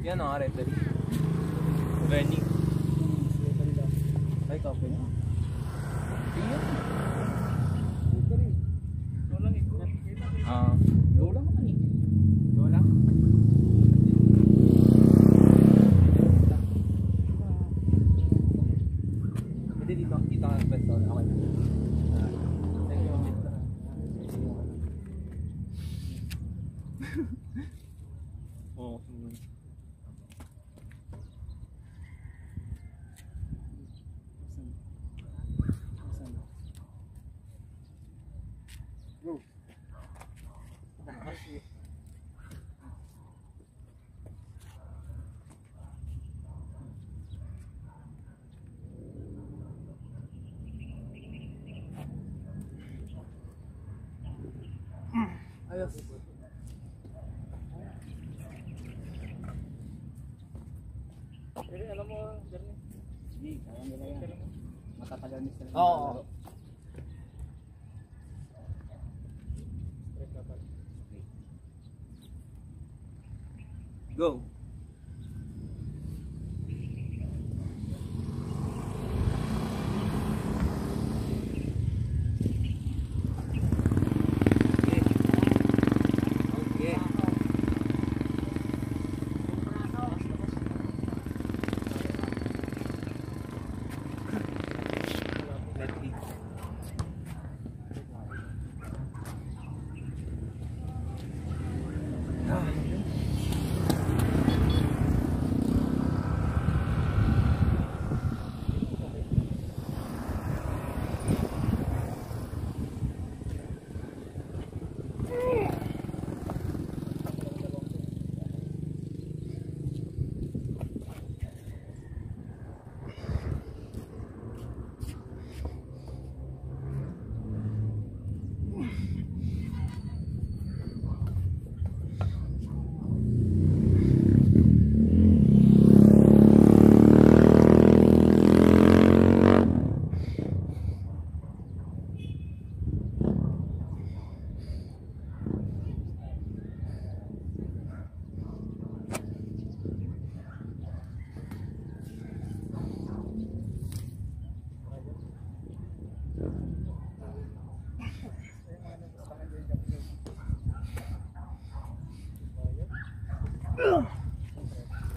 Yan ang red light. Burning. Ay, kape na. Tingnan. Go lang naman eh. Go lang. Hindi dito ka pwesto. Okay na. Thank you. Oo. Go. Ayos. Pero alam mo, Jeremy. Hindi, kaya nila yan. Matatagal ni sila. Oo. Go.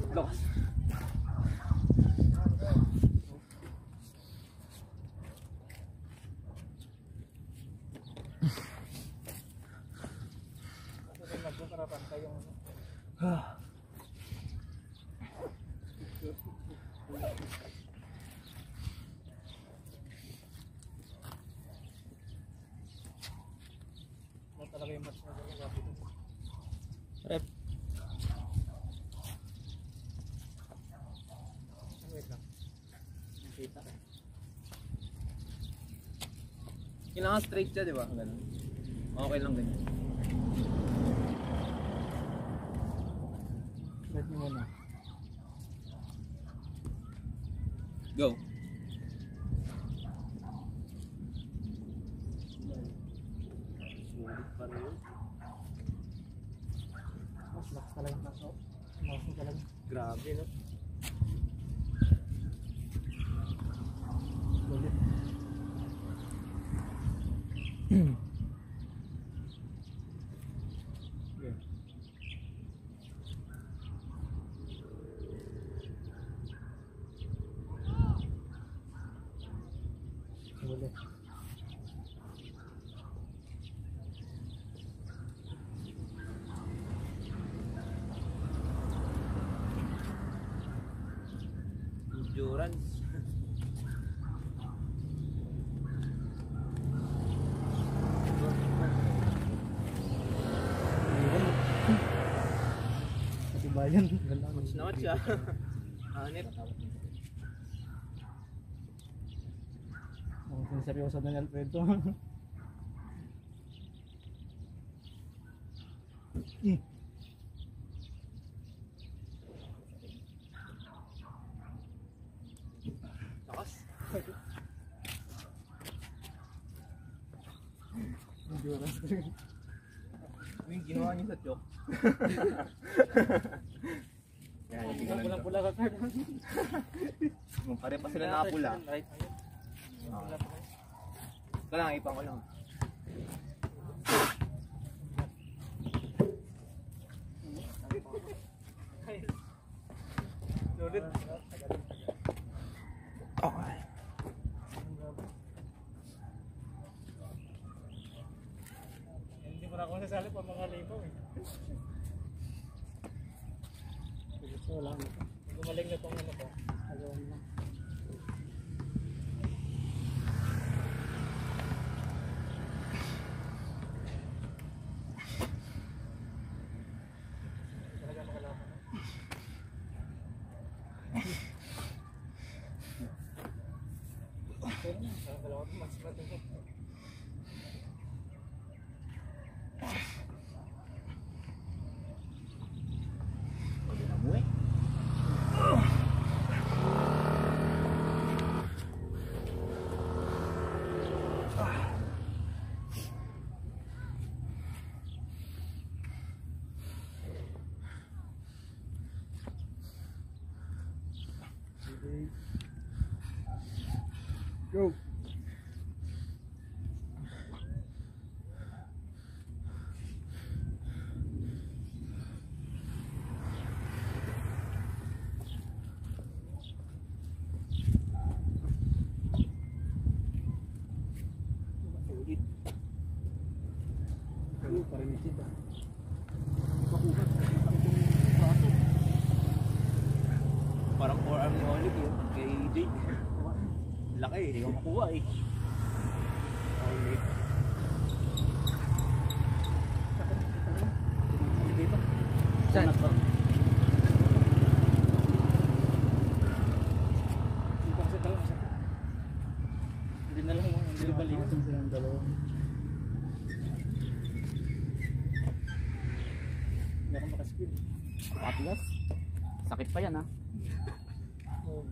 Lakas. Talaga yung match na gawin. Rep. Wait lang. Nakita ka. Kailangan straight siya, di ba? Ganun. Okay lang ganyan. Let me muna. Go. Mas lakas talaga ng kaso. Mas talaga. Grabe, no? Ulit. Yeah. Ulit. Endurance. Katibayan. Match na match siya. Hanip. Oh, seryoso na ni Alfredo. Lakas. Endurance. Yung ginawa niya sa joke. Yan, hindi ko lang ito. Pula ka card. Pare pa sila nakapula. Right. Ito lang, ipang ko lang. Sulit. Okay. Hindi mo na ako nasali pa mga libaw eh. Wala na. Gumaling na itong ano ko. Agawan na. Talaga makalaman na. Parang dalawa ito mas matindi. Pwede na mo eh. Go! Ulit. Ano pa rin ito? Makuha. Parang forearm ni Olive yun. Kay Jake. Laki eh. Hindi ko makuha eh. Olive. Dito. Saan? Dito kasi talaga. Hindi na lang mo. Hindi na balik. Silang dalawa. Hindi ako makaskill. Patigas. Sakit pa yan ha. Oh.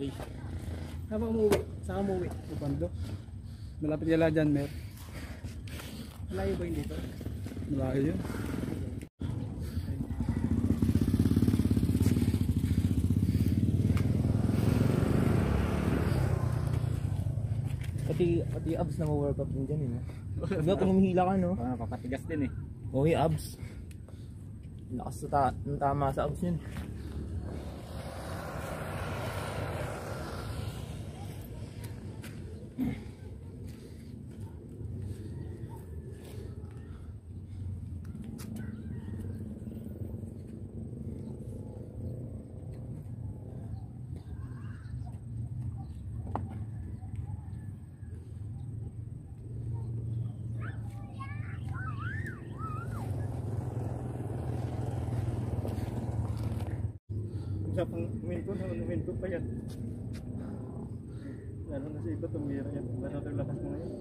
Ay. Saan umuwi? Saan ka umuwi? Sa Bando? Malapit ka lang dyan, Mer. Malayo ba yun dito? Malayo yun. Pati abs na ma-workout din dyan eh. Diba kung humihila ka no? Papatigas din eh. Okay, abs. Lakas ng tama sa abs yun. Siya pang huminto pa yan. Lalo na sa iba tumira yan. Lalo na lakas mo ngayon.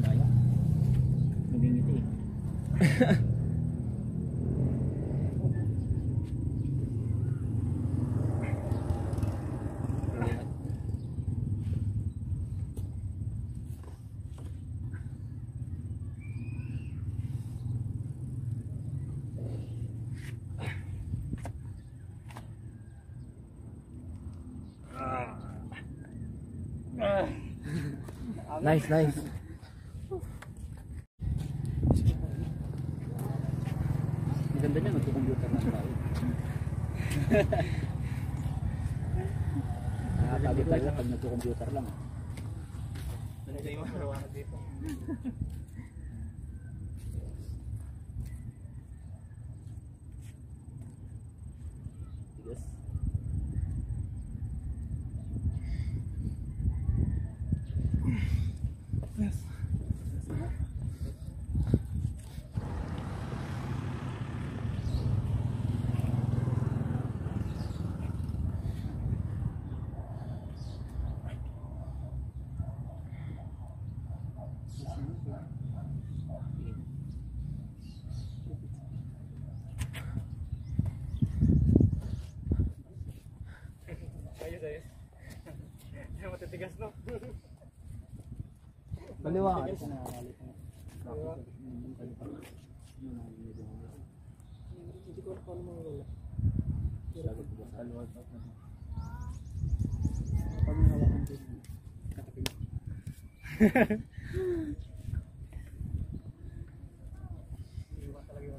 Daya. Nabingiti eh. Nice, nice. Ang ganda niya, nagko-computer na tayo. Nakakagod talaga pag nagko-computer lang. Talaga yung marawangan dito. Tigas. Yes. Ayos, ayos. Ay, matitigas, no? Kaliwa ka na. Hindi ko paano mawala. Pag nahawakan din. Katapin. Iwan talaga yun.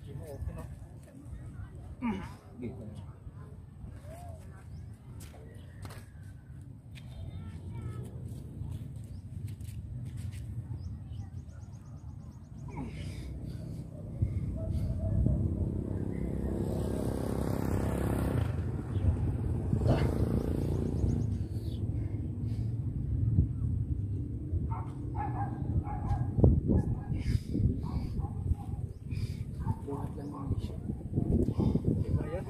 Hindi mo okay, no? Buhat lang yung mission. Iba yan.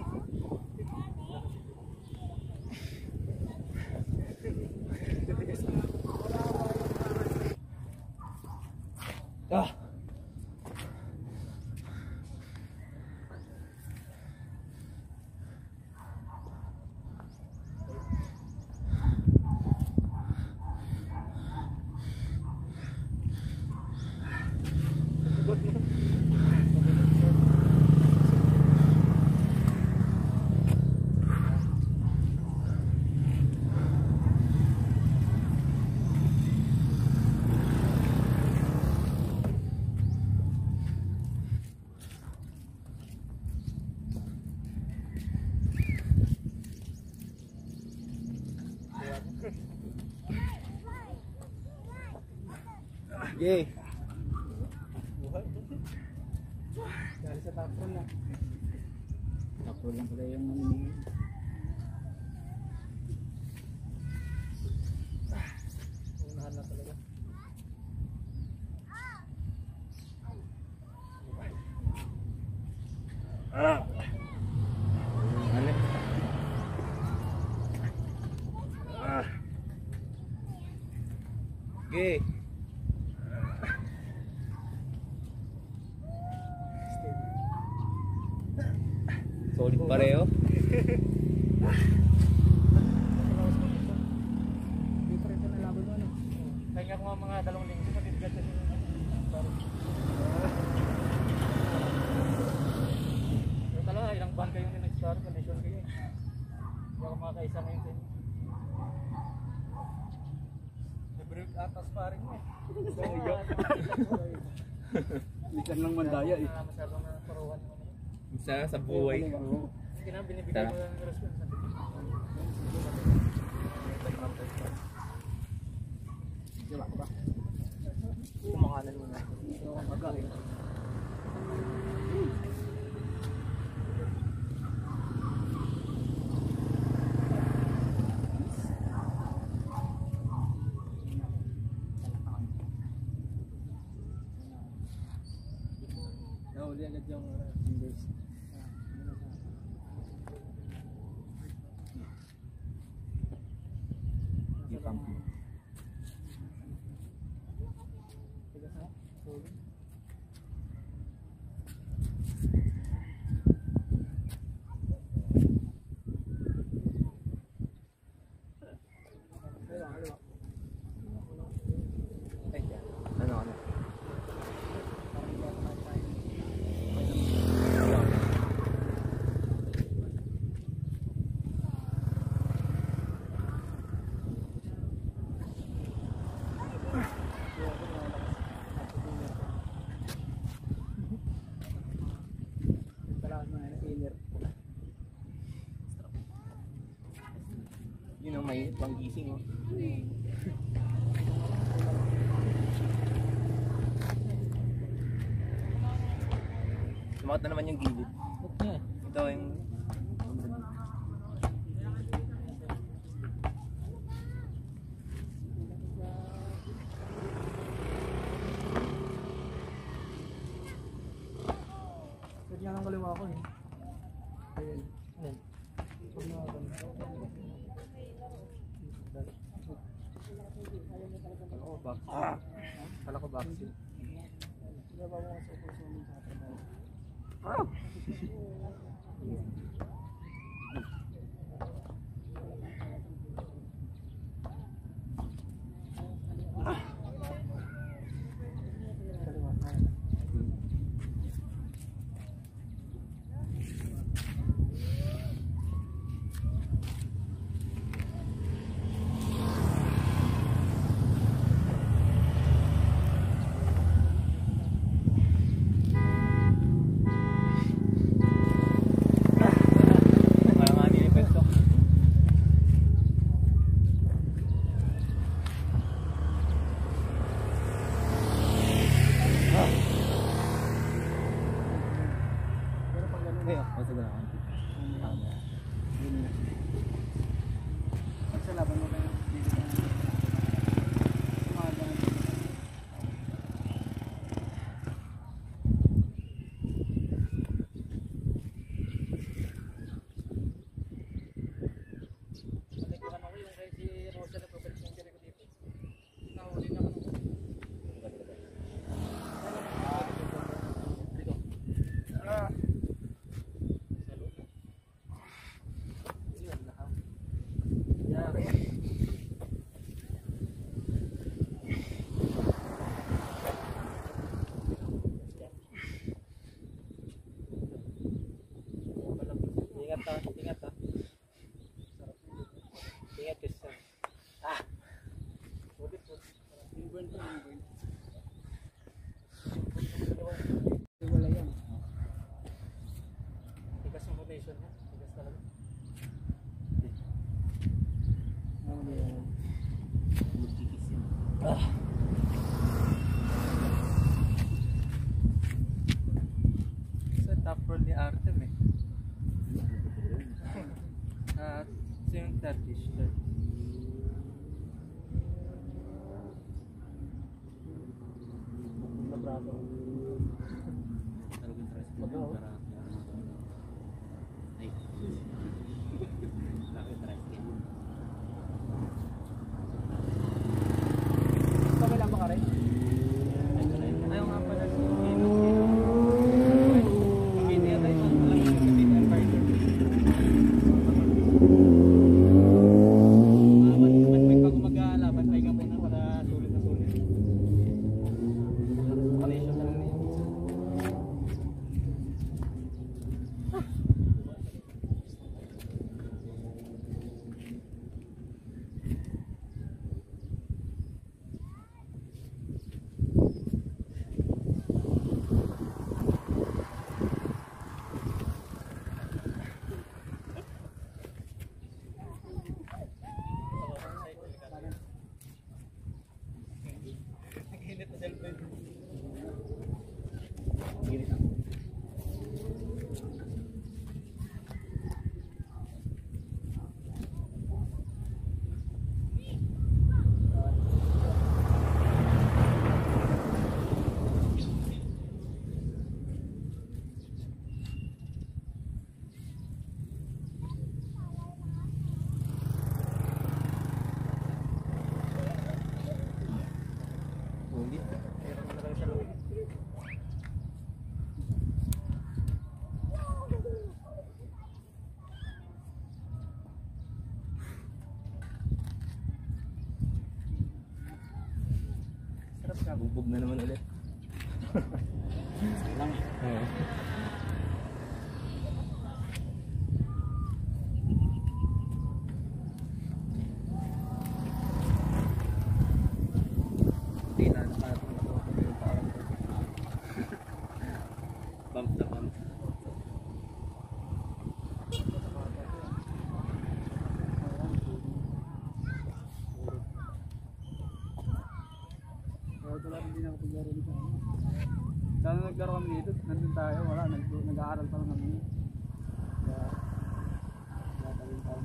Ah! Yay! Buhay. Dahil sa tapon na. Tapos lang pala yung maningin. Unahan na talaga. Okay. Solid pareho. Dito rin ito nalaban mo ano. Kaya nga mga dalawang linggo matitigas yan yung pero talaga ilang buwan kayo yung nag-start, condition kayo eh. Hindi ako makakaisa ngayon sa inyo. Nag-break atas pa rin mo eh. Ikan lang mandaya eh. Masyadong naparuhan yung ano. Isa sa buhay. Hindi na binibigay ko ng response. Kumakanan mo na. Magkain. Nahuli agad yung fingers. Yung pump. Tigas na? Solid. Ano? Mainit pang gising oh. Sumakit na naman yung gilid. Ito yung... Pwede nga ng kaliwa ko eh. Ayun. Ayan. Pag nakakon. Kala ko vaccine. Kaya ba mo sa operation sa trabaho? Kaliwa tayo. Kaya nga nilipet ko. Pero pag ganun, Basta na ako. yun na. Pag sa laban mo kayo, dito na. Sumaga. Malikuhan ako yung kay si Rosa na pabalik ng kiri ko dito. Nahuli na ako. Dito. Ingat ha, ingat ha. Ingat kasi. Wala yan. Tigas yung rotation niya. Tigas talaga. Ano yan? Sa top roll ni Artem eh. Yung Turkish. Nabrato. Pakilang ba ka rin? Ayaw nga pala si Venus. Hindi yan tayo. May pag mag-aalaban, may gamay na para sulit na sulit. Connection na lang na yun. Init na cellphone. Init na. Hindi. Meron na lang sa loob. Sarap ka. Bubog na naman ulit. Lang. Oo. Hindi na natin matutuloy yung parang bump na bump. nakapaglaro dito. Sana naglaro kami dito, nandun tayo, wala, nag-aaral pa lang kami. Kaya, wala pa rin tayo.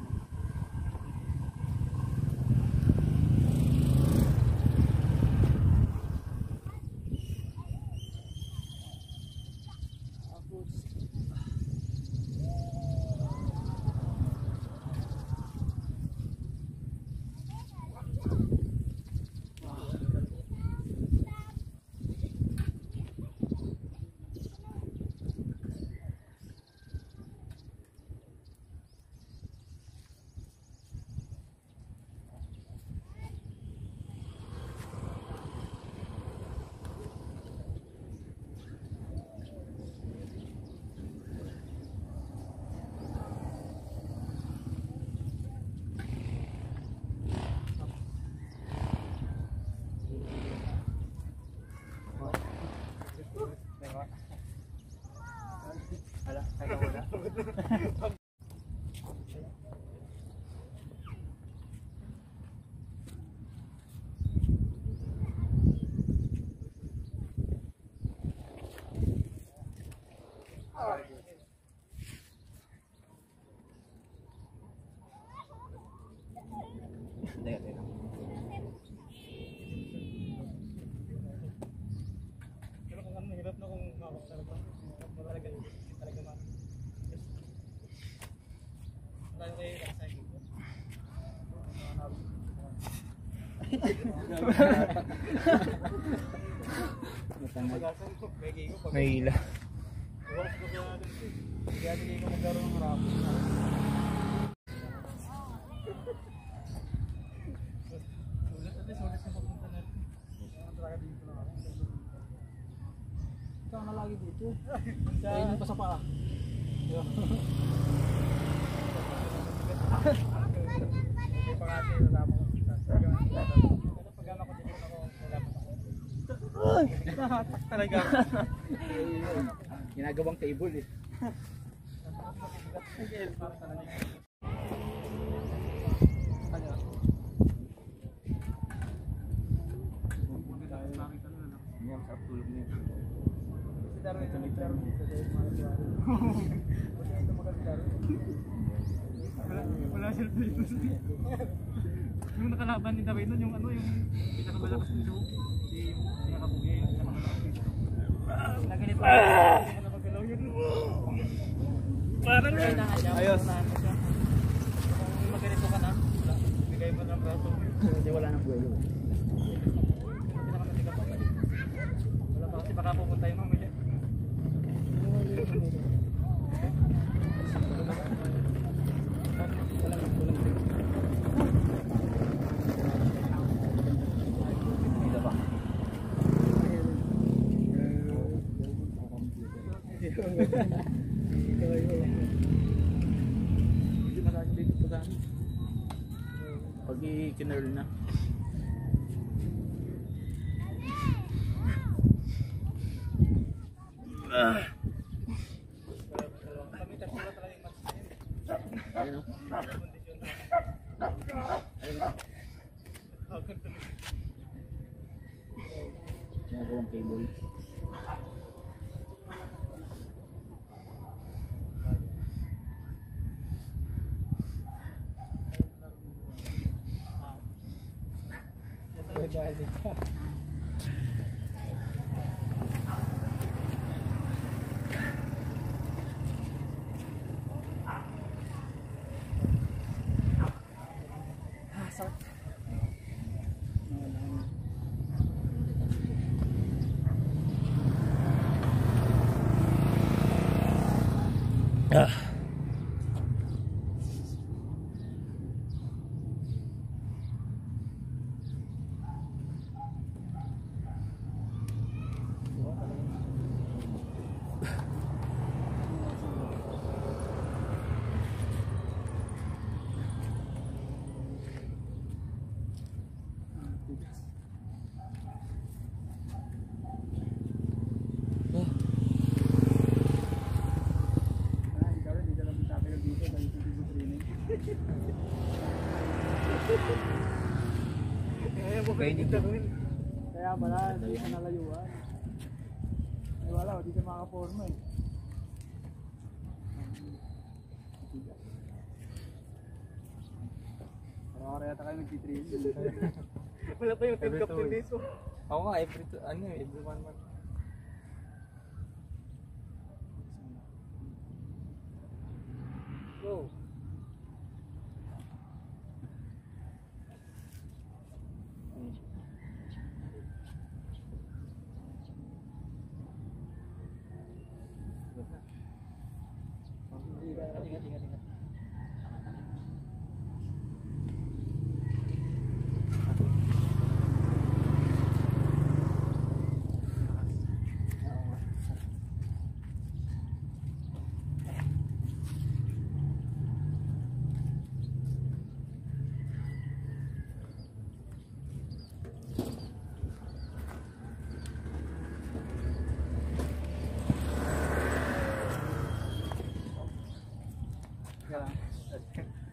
Pero kung ano, hirap na kung mawak talaga. Talaga ma. Tayo kayo lang sa ito. May hila. Kaya hindi ko magkaroon ng harap. Ikaw na lagi dito. Kaya nang pasapa. May pangati na tama ko. Pag ano ko dito ako, wala pa ako. Talaga. Ginagawang table eh. Yan, sarap tulog niya. Wala siya dito. Yung nakalaban ni David nun, yung ano, yung pinakamalakas nito. Si yung pinakabuya, yung pinakamalakas. Naganito. Nakagalaw yun. Parang ayos. Kung maganito ka na, bigay mo ng braso. Hindi wala nang buhay. Wala pa kasi baka pupunta yung mamaya. Pag i-kinurl na. Kami tatlo talaga yung match na yun. Ayun o. Ginagawang cable. Kaya Kaya pala, hindi ka nalayuan. Ay wala, hindi ka makaporma eh. Parang yata kayo nag-train. Wala pa yung team captain dito. Ako nga, every 1 month. Go. Ingat.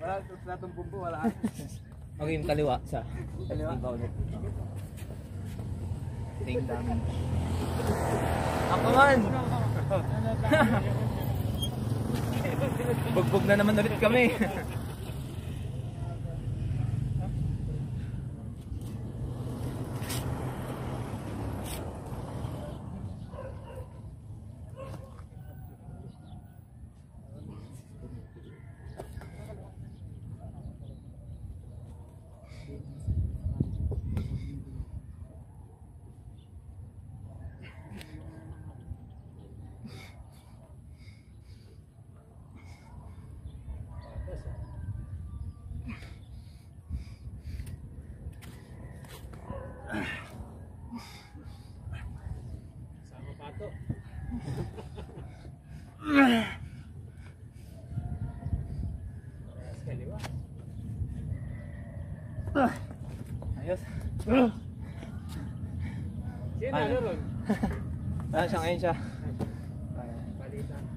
Wala itong bumbo, wala. Okay, yung kaliwa sa Kaliwa? iba ulit. Ting damage. Ako man! Bugbog na naman ulit kami. Sama pato. Kaliwa. Ayos. Sino ano ron? Wala siya ngayon siya. Palitan.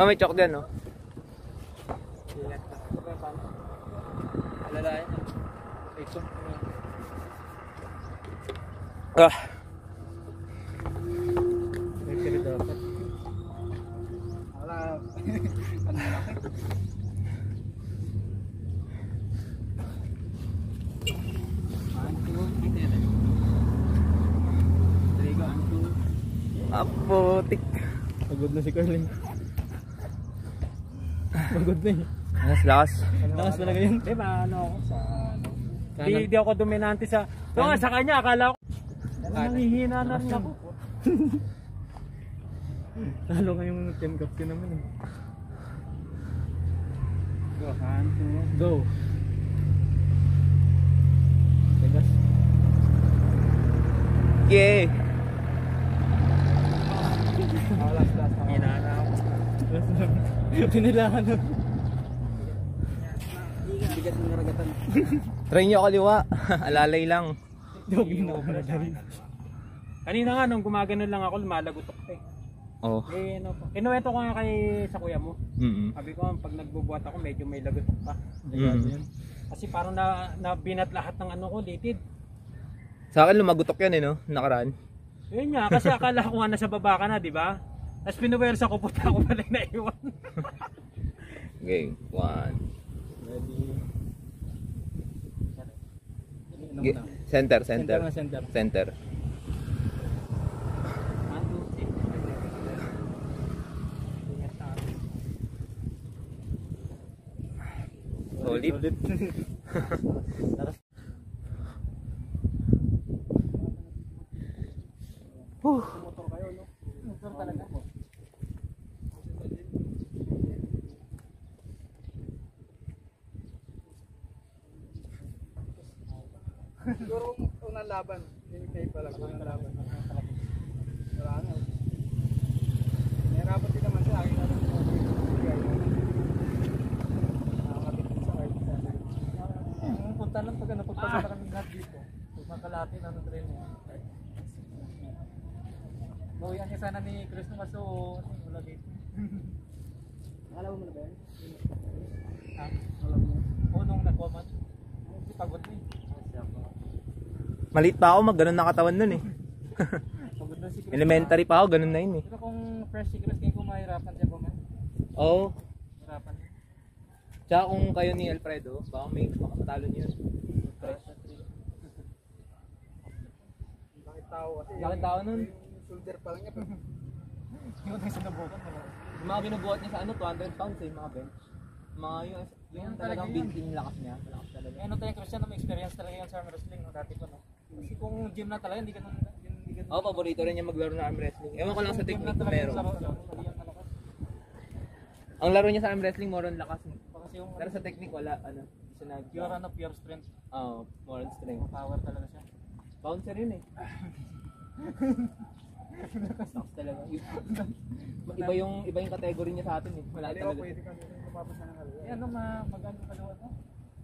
May chok din, no? Alalayan. Ito. Ah. May kiri dapat. Wala. Ano na laki? Apotik. Pagod na si Carlin. Pagod na eh. Lakas. Lakas talaga yun. Di ba ano ako sa Di ako dominante sa sa kanya akala ko nangihina na rin ako. Talo nga yung team captain naman eh. Go, kanto. Go. Tegas. Yeah. Last. Hinana ako. Pinilahan ako. Bigat ng karagatan. Try nyo kaliwa. Alalay lang. Huwag na ako madali. Kanina nga nung gumagano lang ako lumalagotok pa eh. Oh. Eh ano pa. Kinuwento ko nga kay sa kuya mo. Sabi ko pag nagbubuhat ako medyo may lagotok pa. Kasi parang na binat lahat ng ano ko litid. Sa akin lumagutok yan eh, no? Nakaraan. Yun nga kasi akala ko nga nasa baba ka na, di ba? Tapos pinuwersa ko puta ako pala naiwan. Okay, 1. Center. Center. Center. Solid. Motor kayo, no? Motor talaga. Siguro unang laban. Hindi kayo pala. Unang laban. Wala na. Nahirapan din naman siya. Akin na lang. Nakakabit din sa kahit sa Punta lang pag pagpasok na kami lahat dito. Magkalati na ng train niya. Bawian niya sana ni Chris nung kaso wala dito. Alam mo na ba yan? Ha? Alam mo. Oo, nung nagwaman. Hindi pagod na eh. Maliit pa ako, ganun na katawan nun eh. Pagod na si Chris. Elementary pa ako, ganun na yun eh. Pero kung fresh si Chris, kayo kung mahirapan siya pa man. Oo. Mahirapan niya. Tsaka kung kayo ni Alfredo, baka may makapatalo niyo yun. Bakit tao kasi? Bakit tao nun? Yung shoulder pa lang niya. Hindi ko tayo sinubukan. Yung mga binubuhat niya sa ano, 200 pounds eh, mga bench. Mga yung talagang built-in lakas niya. Malakas talaga. Ano tayo Christian na may experience talaga yan sa arm wrestling no, dati pa no. Kasi kung gym na talaga, hindi ganun. Oo, paborito rin niya maglaro ng arm wrestling. Ewan ko lang sa technique kung meron. Ang laro niya sa arm wrestling, more on lakas. Kasi yung Pero sa technique, wala, ano, isa na. pure ano, pure strength. Oo, more on strength. Power talaga siya. Bouncer yun eh. Lakas talaga. Iba yung category niya sa atin eh. Wala Kaliwa talaga. pwede kami lumabas na ng kaliwa. Eh ano, magano kaliwa no?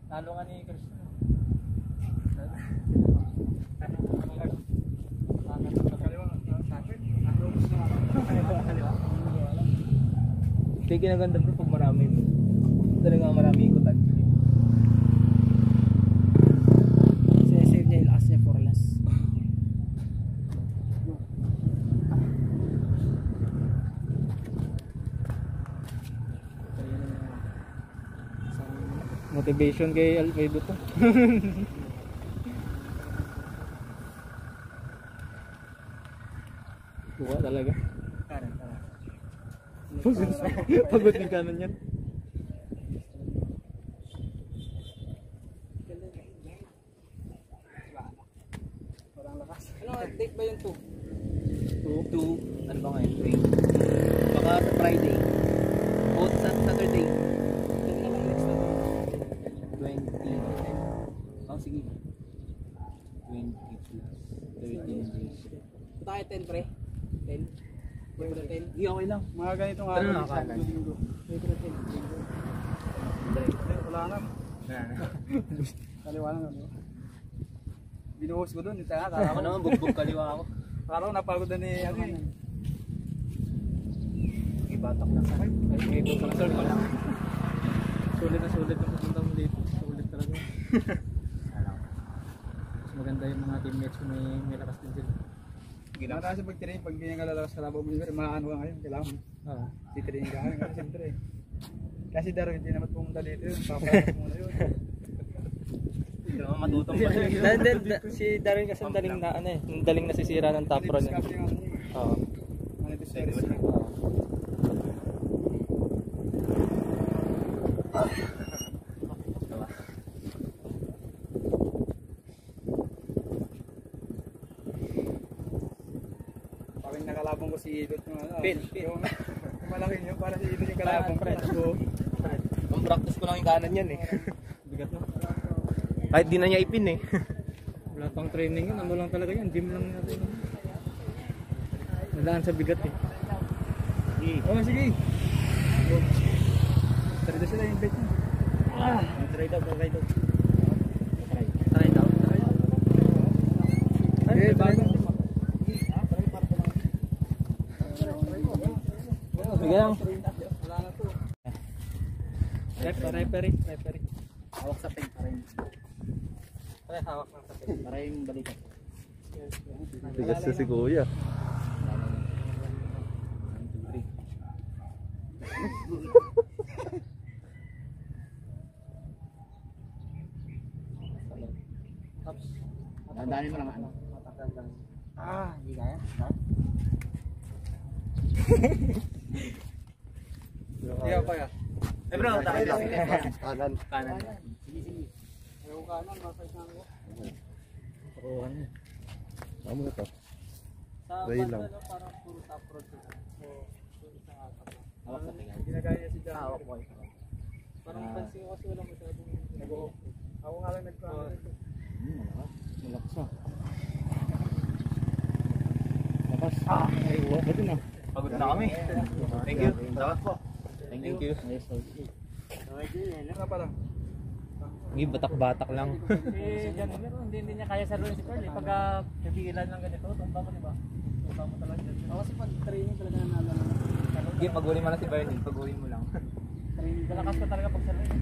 Talo nga ni Christian. Kaya kinaganda bro pag marami. Talaga marami ikutan. Save niya yung lakas niya for less. Motivation kay Alfredo to. Buka talaga. Pagod din kanan yan. Parang lakas. Ano, date ba yung 2? 2, ano ba ngayon? 3. Baka sa Friday. O sa Saturday. Ito na lang next na 20. Oh, sige. 20 plus 13 days. tayo 10 pre. 10. Pwede 10. Hindi, okay lang. Mga ganitong Ano araw. na akalan? Linggo. Pwede 10. Linggo. Wala na. Kaliwa na. Binuhos ko doon. Ako naman, bugbog kaliwa ako. Parang napagod na ni ano eh. Ibatak lang sa akin. May bukasol ko lang. Sulit na sulit yung pupunta mo dito. Sulit talaga. Mas maganda yung mga teammates ko may lakas din sila. Ginawa na kasi pag-train, pag ganyan ka lalabas sa labaw mo, maano ka ngayon, kailangan mo. Oo. Titrain ka ngayon, kasi siyempre eh. Kasi Darwin, hindi naman pumunta dito yun, papayos muna yun. Hindi naman matutong pa siya. Si Darren kasi ang daling na ano eh, ang daling nasisira ng top run eh. Discovery nga niya. Oo. Manifest Paging nakalabang ko si Idot yung ano. Pin. Yung malaki nyo, para si Idot yung kalabang ko. So, Ang practice ko lang yung kanan yan eh. Bigat no? Kahit di na niya ipin eh. Wala pang training yun, ano lang talaga yan, gym lang natin. Nalaan sa bigat eh. oh sige. Tara daw sila yung bet niya. Try daw. Try daw. Eh, bago. Sige lang. Wala na to. Referee. Hawak sa peg. Pare hawak ng sa peg. Para yung balikat. Tigas na si Kuya. Tandaanin mo naman. Hindi kaya. Hindi ako kaya. Eh bro, tayo lang. Kanan. Kanan. Ayaw kanan, masay na ako. Ano mo ito? Sa Rail lang. banda, no, parang puro top road sila. So, isang apat. Hawak sa tingin. Ginagaya niya si John. Hawak mo. Parang pansin ko kasi walang masyadong Nag-o-off. Ako nga lang nagkaano ito. Malakas ah. Lakas. Ay, uwa ka din ah. pagod na kami. Thank you. Salamat po. Thank you. Ano pala? Hindi, batak-batak lang. Eh, dyan, hindi niya kaya saluhin si Carl. Pagka nabigilan lang ganito, tumba mo, di ba? Tumba mo talaga dyan. Ako kasi pag training talaga nanalo. Sige, pag-uli mo lang si Bernie. Pag-uli mo lang. Training, malakas ka talaga pag saluhin.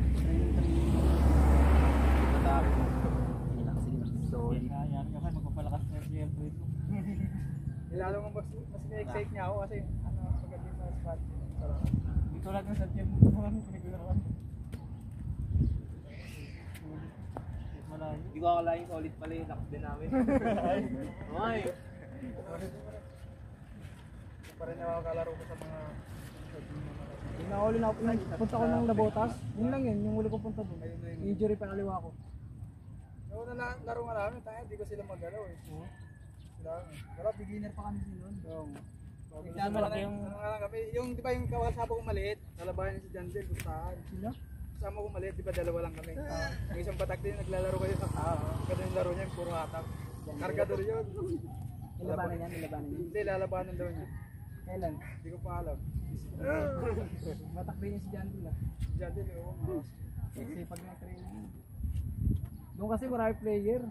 Matapos mo. Sige na, sige na. So, Yan ka kayo, magpapalakas na yung GL mo. Lalo mo mas na-excite niya ako kasi ano, pagdating sa spot. Dito lang sa gym mo, pinagularawan. Malayo. hindi ko akalain solid pala yung lakas din namin. Ay. Pa rin ako kalaro ko sa mga Nakahuli na ako, punta ko ng Labotas. Yun lang yun, yung huli ko punta doon. Injury pa kaliwa ko. So, laro nga namin, tayo, di ko sila magalaw eh. Sila, pero beginner pa kami noon. Tignan mo lang yung... Yung di ba yung kawasabo kong maliit, nalabahan niya si Jandel, gustahan. Sila? Kasama kong maliit, di ba dalawa lang kami. Yung isang batak din, naglalaro kayo sa kada yung laro niya, yung puro hatak. Kargador yun. Nilabanan niya, nilabanan niya. Hindi, lalabanan daw niya. Kailan? Hindi ko pa alam. Batak din niya si Jandel ah. Jandel, oo. Kasi pag na-training. Doon kasi marami player.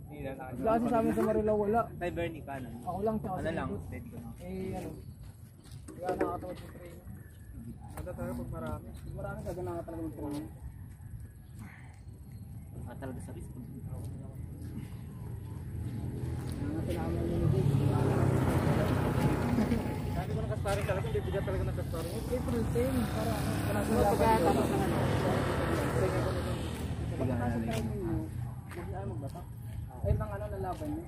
Hindi na nakakita. Wala kasi sa amin sa Marila wala. Kay Bernie kanan. Ako lang tsaka Ano si lang, Libot. steady ko na. Eh ano. Wala nakakatawad yung training. Ada tayo pag marami. Pag marami gagana ka talaga mag-training. Talaga sa risk. Kailangan mo yung Libot. Sabi ko nakasparing talaga, hindi bigat talaga nakasparing. April 10 para wala sa pagkakatapos ng ano. Pagkakasang training mo, maglaan magbatak. Ayun lang ano lalaban niyo.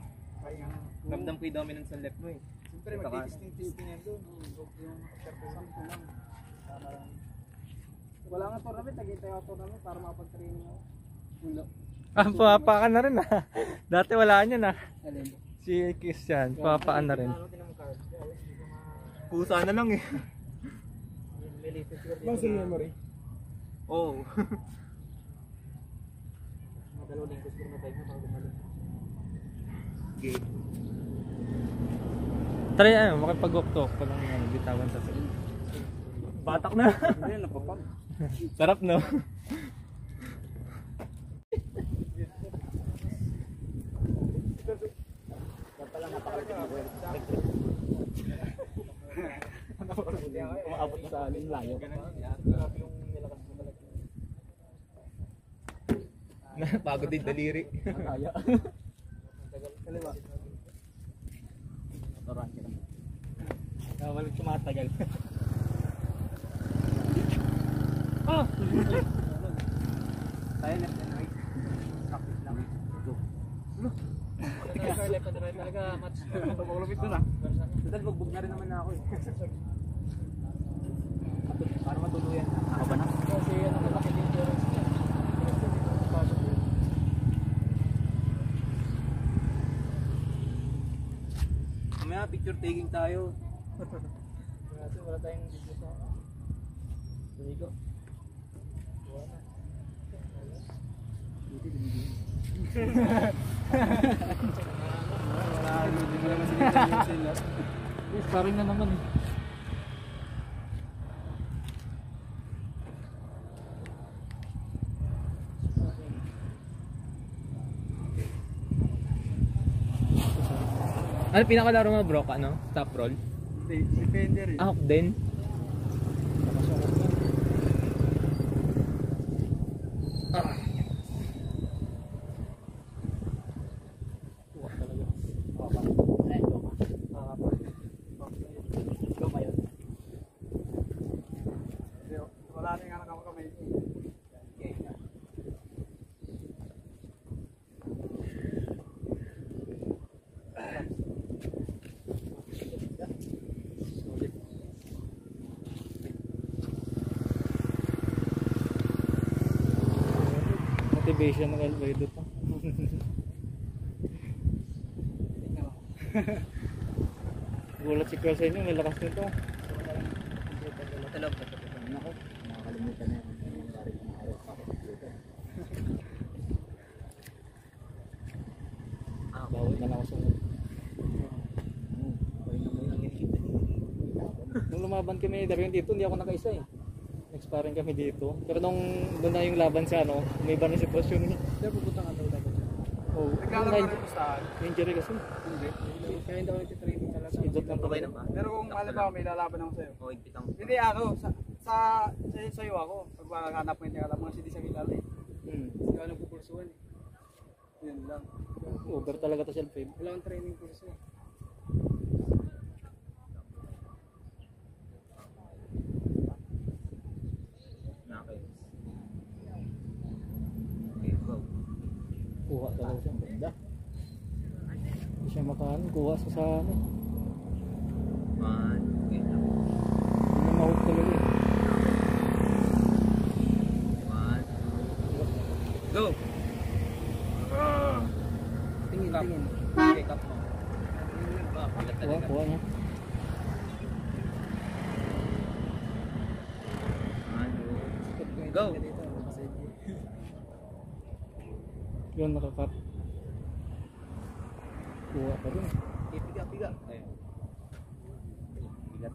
Ramdam ko yung dominance ng left mo eh. Siyempre mag-testing yan doon. Yung sampo lang. Wala nga tournament, nag-intay ako tournament para makapag-training ako. Wala. Pumapaan na rin ah. Dati wala niyan ah. Alin? Si Christian, pumapaan na rin. Kusa na lang eh. Muscle memory. Oo. Madalawang lingkos ko na tayo na para gumaling. Okay. Try ano, makipag-walk-talk ko lang yung bitawan sa sa'yo. Batak na. Hindi, napapag. Sarap no? Umaabot na sa alin, layo. Pagod din daliri. Kaya. Kaliwa. Motoran kita. Walang tumatagal. Tayo left and right. Practice lang. Go. Left and right talaga match. Maglupit doon ah. Total, bugbog na rin naman na ako eh. Para matuluyan. Ako ba na? Kasi ano malaki din difference niya. Mamaya picture taking tayo. Kasi wala tayong video sa Rigo. Sparring na naman eh. Ano pinakalaro mo bro? Ano? Top roll? Defender eh. Ah, din? Wala na yung anak ako kamay. motivation ng Alfredo to. Gulat si Carl sa inyo, may lakas nito. Talog. Nako, makakalimutan na yung nangyari ng araw sa akin. Bawal na lang ako sunod. Nung lumaban kami daring dito, hindi ako nakaisa eh. Nag-sparring kami dito. Pero nung doon na yung laban sa ano, may iba na sitwasyon eh. Hindi, pupunta ka daw dapat. Oh, Nagkakaroon ka rin saan? injury kasi. Hindi. Kaya hindi ako nagtitraining talaga. Idot lang Okay na ba? Pero kung halimbawa may lalaban ako sa'yo. O, higpit ang... Hindi sa'yo ako. Pag makahanap mo yung alam mga hindi sa kilala eh. Hindi ka nagpupulsuhan eh. Yan lang. Over talaga to si Alfredo. Wala kang training course eh. Nakakayos. Okay, go. Kuha talaga siya. Ganda. Hindi siya makaan. Kuha sa ano. One. Okay lang. Hindi na mahot talaga eh. One. Go! Tingin, tingin. Okay, cup mo. Palat Kuha, talaga. kuha niya. One, two. Go! Yun, nakakat. Kuha pa rin. Piga. Ayun. Bigat.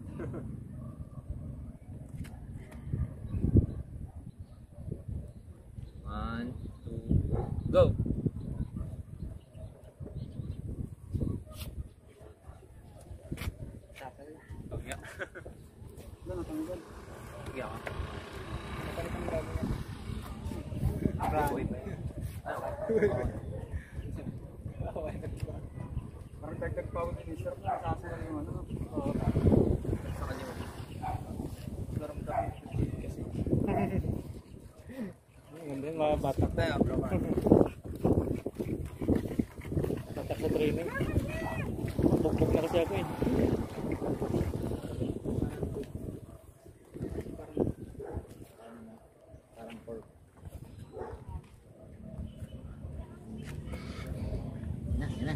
One, two, go! Okay. Wala natanggal. Sige ako. Napalit ang bago niya. Boy ba yan? Parang dagdag pa ako ni Sir. Nasasaya yung ano. Sa kanya. Larong dami kasi. Ang ganda yun, mga batak. Tayo, bro. Batak sa training. Bukbuk na kasi ako eh. Parang pork. Yan na.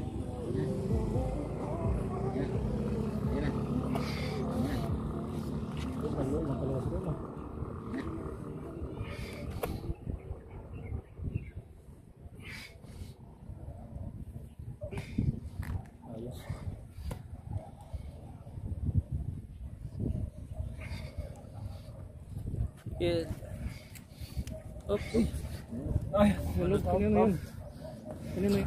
Malo, nakalawas ko na. Ayos. Yeah. Up. Ay, hulog ko yun. Ano yun?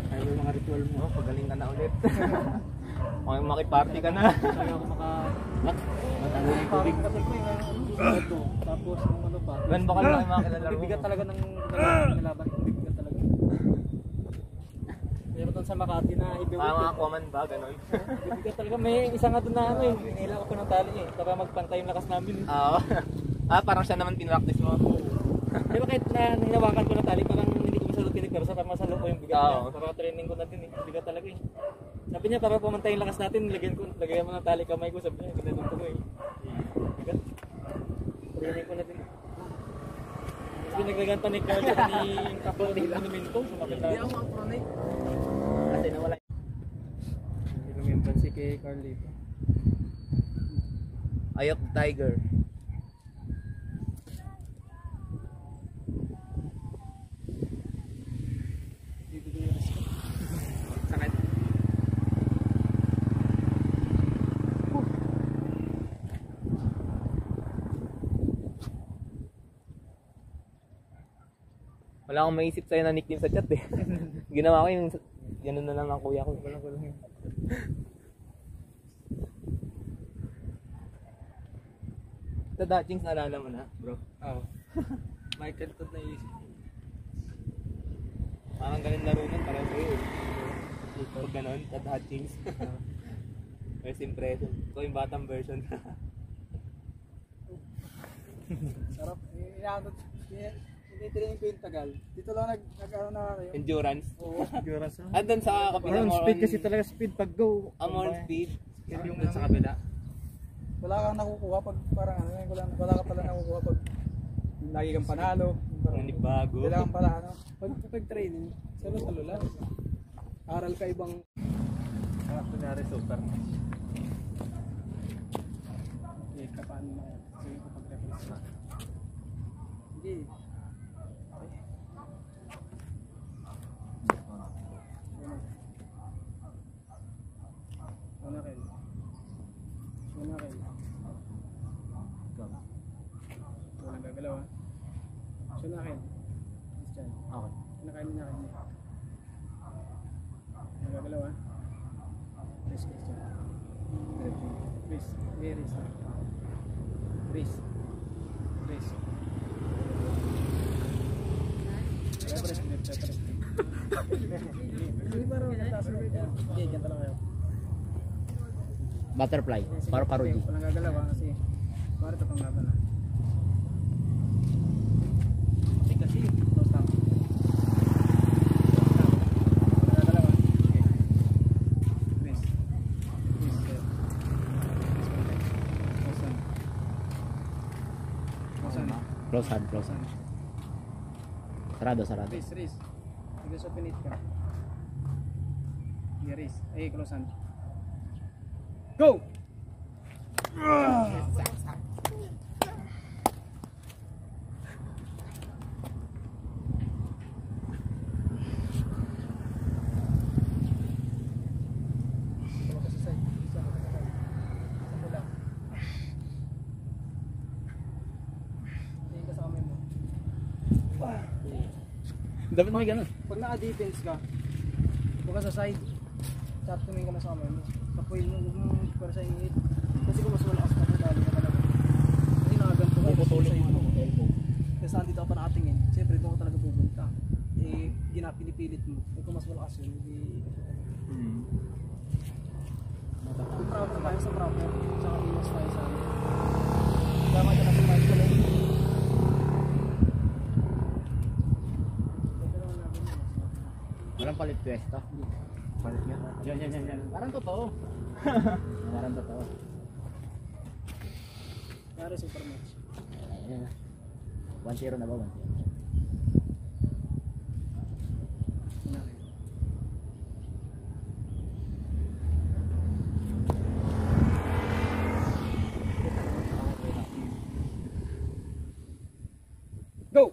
Ay, yung mga ritual mo. Oh, pagaling ka na ulit. Okay, makiparty ka na. Kaya ako matalo yung tubig. Ito, tapos yung ano pa. Gan ba ka lang mga kilala mo? Bigat talaga ng nilaban. Bigat talaga. Meron doon sa Makati na Mga heavyweight. Aquaman ba? Ganon. Bigat talaga. May isa nga doon na ano eh. Nailang ako ng tali eh. Para magpantay yung lakas namin eh. Parang siya naman pinractice mo. Pero kahit na hinawakan ko ng tali, parang hindi ko masalot tinig. Pero sa masalo ko yung bigat niya. Oo. Para training ko natin eh. Bigat talaga eh. Sabi niya para pumantay yung lakas natin, lagyan mo ng tali kamay ko. Sabi niya, ginanong ko eh. Bigat. Training ko natin. Tapos pinaglagan pa ni Carl at ni Kapo ni Monumento. Sumakit Hindi ako. ako ang chronic. Kasi nawala. Hindi lumimpan si kay Carl dito. Ayok Tiger. Sakit. Wala akong maisip sa'yo na nickname sa chat eh. Ginawa ko yung gano'n na lang ang kuya ko. Walang kulang yun. Ito Dachings naalala mo na, bro. Oo. Michael Todd na isip. Parang ganun laro nun, parang sa'yo eh. Pag ganun, Todd Hutchings. First impression. Ito yung batang version. Sarap. Inaanod. Hindi training ko yung tagal. Dito lang nag-ano na kayo. Endurance. Oo. Endurance na. At doon sa kapila Parang mo speed kasi talaga speed pag go. More speed. Yung dun sa kabila. Wala kang nakukuha pag parang ano, wala ka pala nakukuha pag lagi kang panalo. Parang Hindi bago. Kailangan pala ano, pag training, salo-salo lang. Aral ka ibang Kunyari super. eh, paano na sige ko pag-reference na. Hindi. Una kayo. Walang gagalaw ha. Sunakin. Christian. Okay. Kinakain niya akin niya. Nagagalaw ha. Chris Christian. Chris. Chris. Chris. Chris. Pepperes. Hindi parang nagtasabi ka. Okay, ganito lang kayo. Butterfly. Para parody. Walang gagalaw ha kasi parang ito pang laban ha. Kasi close down. Nagagalaw ha. Okay. Chris. Chris. Close hand. Sarado. Riz. Sige sa pinit ka. Sige, Riz. Ay, close hand. Go! Dapat may ganun. Pag naka-defense ka, huwag ka sa side. Chat tumingin ka na sa kamay mo. Tapuin mo, huwag mong para sa init. Kasi kung mas malakas ka, dali ka talaga. Kasi nakaganto ka, Puputulin side mo ang elbow. Kasi nandito ka pa nakatingin. Siyempre, doon ka talaga pupunta. Eh, ginapinipilit mo. Eh, kung mas malakas yun, hindi... Kung proper tayo sa proper, tsaka iwas tayo sa amin. Tama ka na sa mic ko lang. Walang palit pwesto. Palit nga. Yan. Parang totoo. Parang totoo. Kaya super match. Ayan. 1-0 na ba? 1-0. Go!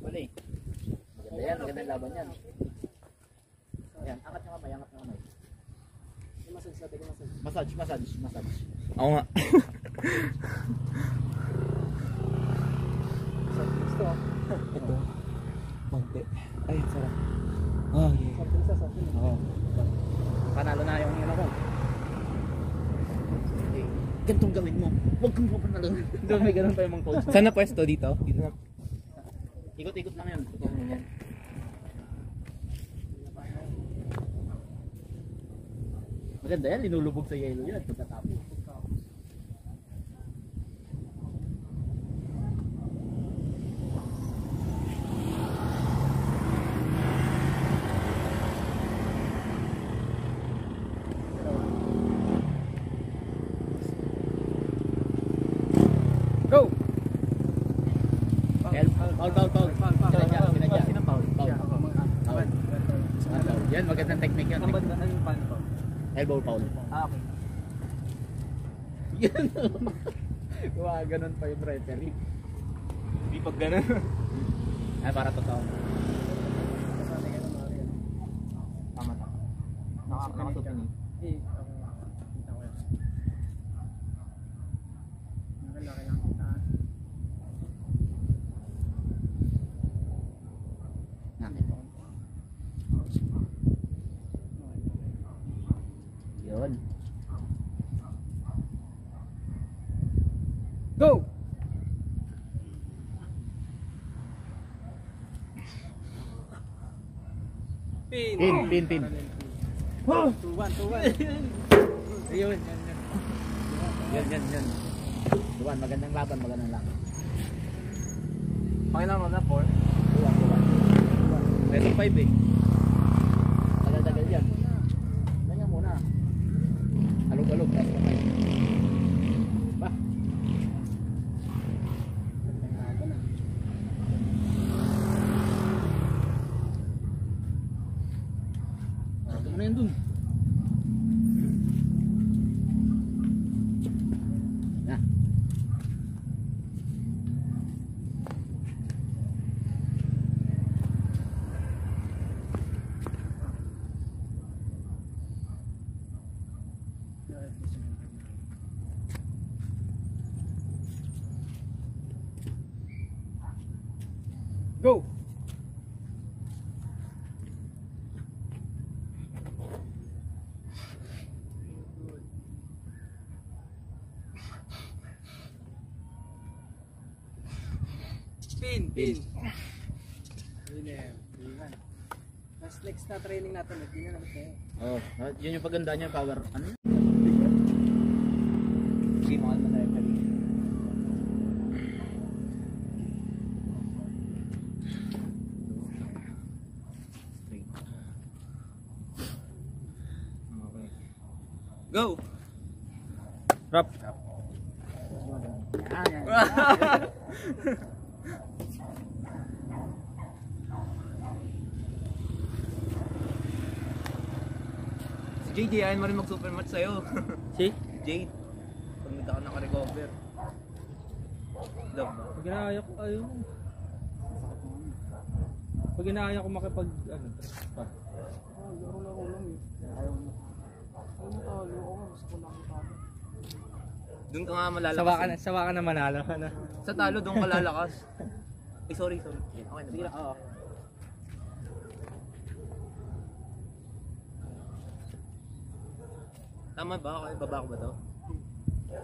Nice. Maganda yan, maganda yung laban yan. Ayan, angat nyo kamay. Massage natin, massage. Massage. Oo nga. Gusto ah. Ito. Konti. Ay, sarap. Oh, yeah. Something sa something. Oo. Panalo na yung ano ko. Ganitong gawin mo. Huwag kang papanalo. Doon may ganun pa yung mga coach. Saan na pwesto dito? Dito na. Ikot-ikot lang yun. Ikot lang yan. Maganda yan, linulubog sa yellow yan. Pagkatapos. Go! Foul. Sinadya. Sino foul? Foul. Foul. Yan, magandang technique yan. Elbow foul. Okay. Yan. Ganun pa yung referee. Hindi pag ganun. Ay, para totoo. Tama. Nakakasutin eh. Eh, kita ko yan. Nakalaki lang kita. Nakita. Yun. Go! Pin. 2-1. Ayun, yan. Duwan, magandang laban, magandang laban. Pakilang mo na 4. Duwan. Level 5 eh. Tagal-tagal yan. Ganyan muna. Alog-alog, tapos kamay. Ba? Ano na yan dun? Na. Go! Pin! Yun eh. Yun. Last legs na training natin. Hindi na naman tayo. Oh, yun yung paganda niya, power. Ano? Sige, mahal mo na yung kali. Go! Rap. Si JD, ayaw mo rin mag-supermatch sa'yo. Si? Jade. Pag hindi ka naka-recover. Love ba? Pag inaaya ko, ayaw. Pag inaaya ko makipag, ano, pa. Laro lang eh. Ayaw mo talo ako. Gusto ko lang talo. Doon ka nga malalakas. Sawa ka na manalo. Ano? Sa talo, doon ka lalakas. Eh, sorry. Okay na. Sige na, oo. Tama ba? Okay, baba ko ba to?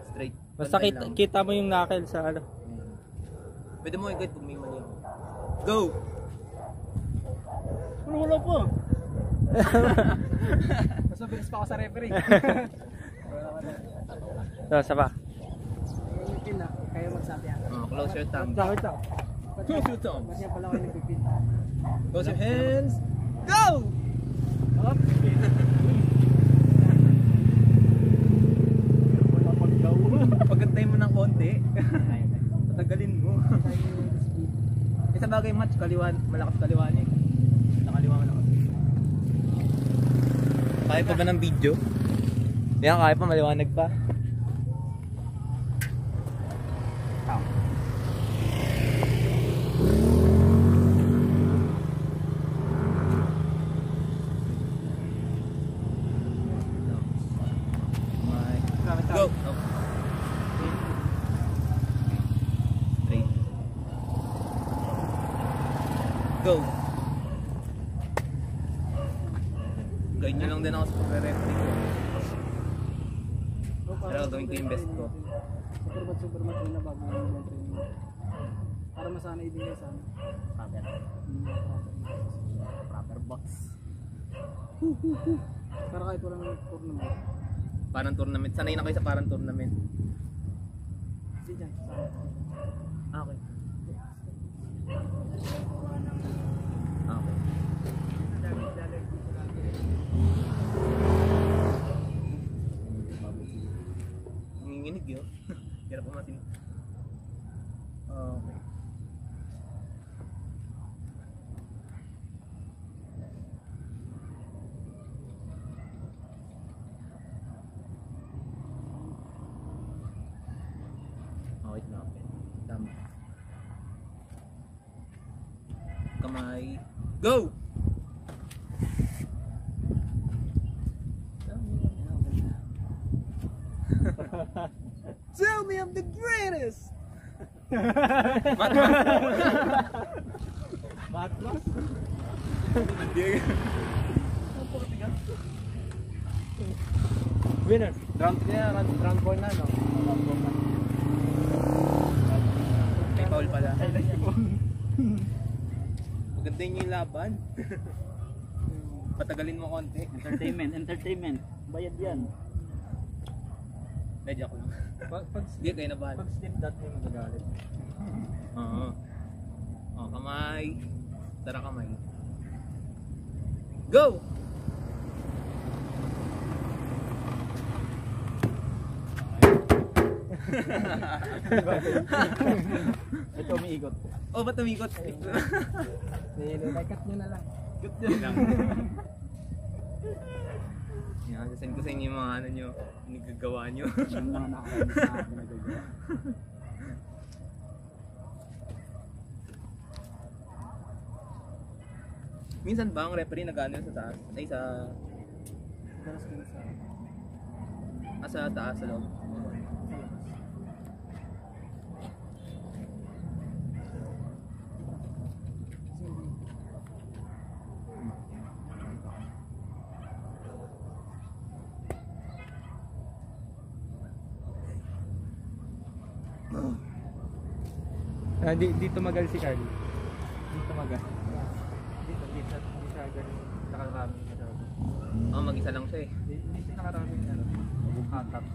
Straight. Basta Pantay lang. kita mo yung knuckle sa ano. Pwede mo i-guide pag may mali ako. Go! Wala po. Mas mabilis pa ako sa referee. So, saba. Yung pin na. Kayo magsabi ah. Oh, close your thumb. Bakit ako? Close your thumb. Ba't niya pala kayo nagpipin? Close your hands. Go! Up! Pagkantay mo ng konti. Patagalin mo. Isa bagay match, kaliwan, malakas kaliwa niya. Nakaliwa malakas. Kaya pa ba ng video? Yan, kaya pa, maliwanag pa. Go! Straight. Go! Guide nyo lang din ako sa pagre-referee ko. Pero gawin ko yung best ko. Super match na bago yung training. Para masanay din kayo sana. Proper box. Para kahit walang tournament. Parang tournament. Sanay na kayo sa parang tournament. Hindi dyan. Sana. Ah, okay. Nanginginig yun. Hirap umatin. Okay. Wait na. Tama. Kamay. Go! Tell me I'm the greatest! Matlas? Winner. Round 4 na, no? May foul pala. Maganda yun yung laban. Patagalin mo konti. Entertainment. Bayad yan. Medyo ako lang. Hindi kayo na bahala. Pag slip that yung magagalit. Oo. Oh, kamay. Tara kamay. Go! Ito umiikot. Oh, ba't tumikot? Cut nyo na lang. Yun lang. Yan, sasend ko sa inyo yung mga ano nyo, nagagawa nyo. Yung mga nakakainis na akin nagagawa. Minsan ba ang referee nag-ano sa taas? Ay, sa... Daras ko na sa... Sa taas, sa loob. Dito magal si Carly. Dito maga. Dito siya ganun nakaraming masyado. Oh, mag-isa lang siya eh. Hindi siya nakaraming ano. Hatak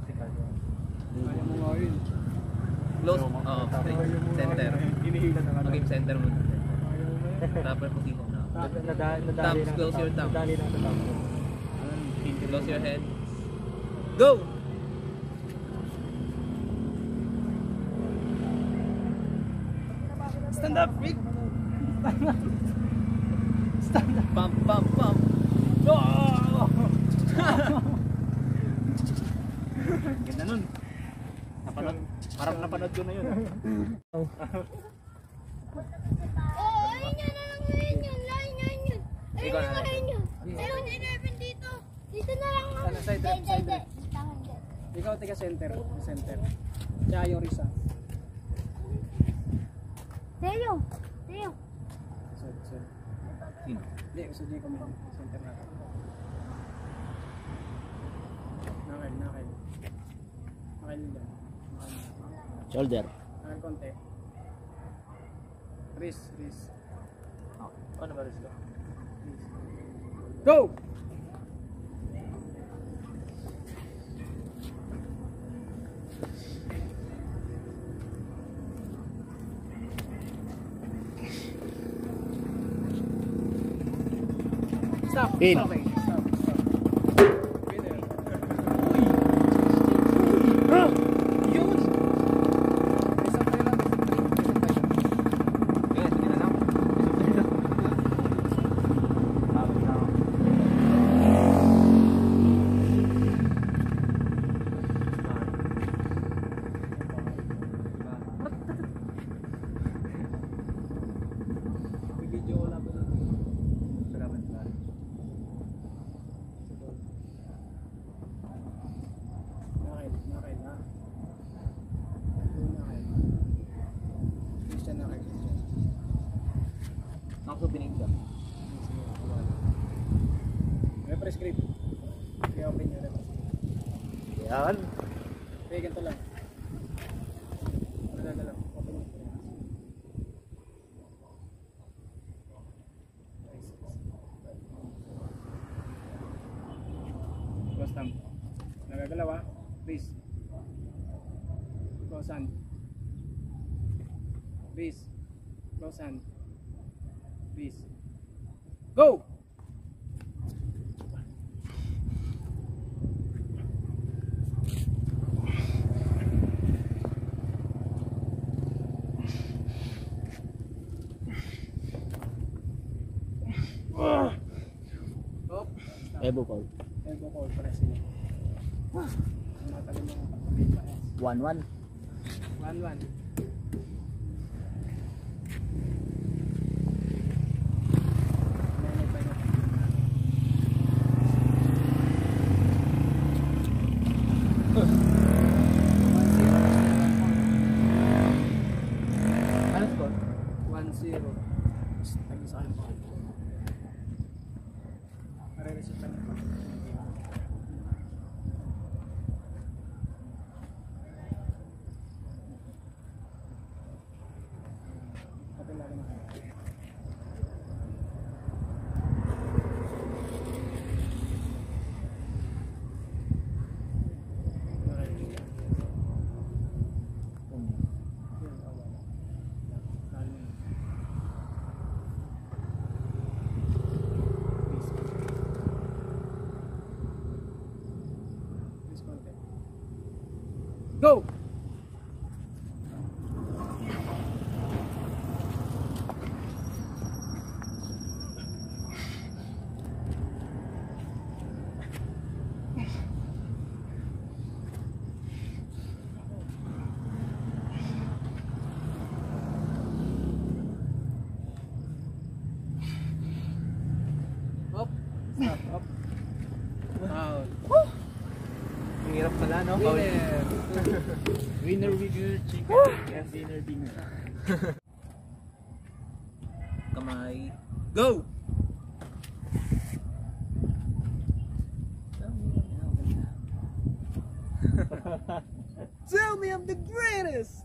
si Carlo. Kaya mo nga yun. Close, oh, center. Hinihila na Mag-game center mo. Proper position na. Nadali Thumbs, close your thumbs. Nadali na sa thumbs. Close your head. Go! Stand up, Rick! Pump, pump, pump. Ganda nun. Napanood. Parang napanood ko na yun. Oh, ayun yun na lang ngayon yun. Lain yun yun. Ayun Ikaw na na lang. ngayon yun. Ayun, 11 dito. Dito na lang ako. Sana side rep, side rep. Hindi. Ikaw taga center. Center. Tsaka yung Risa. Teo. Teo. Sir. Sino? Hindi, usod niyo kami. Center natin. Nakal. Nakal nila. Shoulder. Nakal konti. Wrist. Ano ba rin sila? Go! Stop. Pin. Stop. Stop. Winner. Yun! Isang tayo lang. Kaya, sige na lang. Tawag na ako. Video ko lang po. Salamat na. Nakay na. Christian nakay. Ako binigyan. May prescript. Kaya open nyo na. Yan. Okay, ganito lang. Nagagalaw lang. Open nyo. Close thumb. Nagagalaw ah. Please. Close hand. Please. Close hand. Please. Go! Stop. Elbow call. Elbow call para sila. Matagal yung kapatid pa yan. 1-1. 1-1. Ano score? 1-0. Tag-isa kayo pa. Pare-receive lang. Open lang naman. Okay. Wow. Ang hirap pala, no? Winner, chicken, and dinner. Kamay. Go! Tell me I'm the greatest!